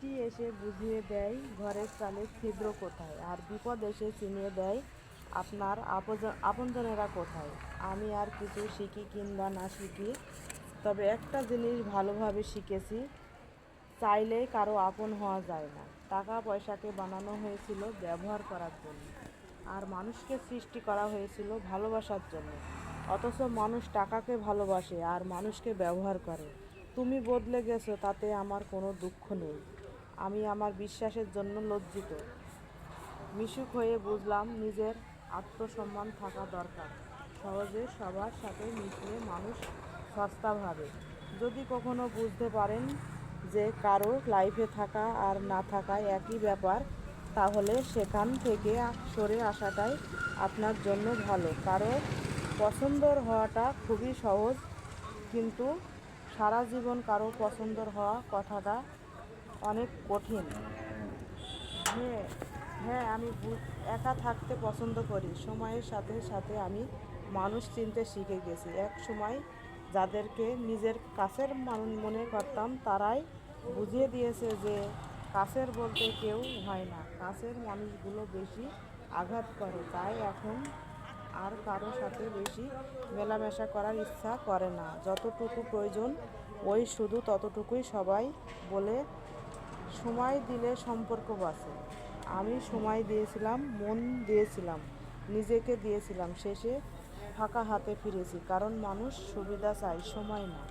বৃষ্টি এসে বুঝিয়ে দেয় ঘরের চালে ছিদ্র কোথায়, আর বিপদ এসে চিনিয়ে দেয় আপনার আপনজনেরা কোথায়। আমি আর কিছু শিখি কিংবা না শিখি, তবে একটা জিনিস ভালোভাবে শিখেছি, চাইলেই কারো আপন হওয়া যায় না। টাকা পয়সাকে বানানো হয়েছিল ব্যবহার করার জন্য, আর মানুষকে সৃষ্টি করা হয়েছিল ভালোবাসার জন্য। অথচ মানুষ টাকাকে ভালোবাসে আর মানুষকে ব্যবহার করে। তুমি বদলে গেছো, তাতে আমার কোনো দুঃখ নেই। আমি আমার বিশ্বাসের জন্য লজ্জিত। মিশুক হয়ে বুঝলাম নিজের আত্মসম্মান থাকা দরকার। সহজে সবার সাথে মিশলে মানুষ সস্তা ভাবে। যদি কখনো বুঝতে পারেন যে কারো লাইফে থাকা আর না থাকা একই ব্যাপার, তাহলে সেখান থেকে সরে আসাটাই আপনার জন্য ভালো। কারো পছন্দর হওয়াটা খুবই সহজ, কিন্তু সারা জীবন কারো পছন্দর হওয়া কথাটা অনেক কঠিন। হ্যাঁ, হ্যাঁ, আমি একা থাকতে পছন্দ করি। সময়ের সাথে সাথে আমি মানুষ চিনতে শিখে গেছি। এক সময় যাদেরকে নিজের কাছের মানুষ মনে করতাম, তারাই বুঝিয়ে দিয়েছে যে কাছের বলতে কেউ হয় না, কাছের মানুষগুলো বেশি আঘাত করে। তাই এখন আর কারো সাথে বেশি মেলামেশা করার ইচ্ছা করে না। যতটুকু প্রয়োজন ওই শুধু ততটুকুই সবাই বলে সময় দিলে সম্পর্ক বাঁচে। আমি সময় দিয়েছিলাম, মন দিয়েছিলাম, নিজেকে দিয়েছিলাম। শেষে ফাঁকা হাতে ফিরেছি, কারণ মানুষ সুবিধা চায়, সময় না।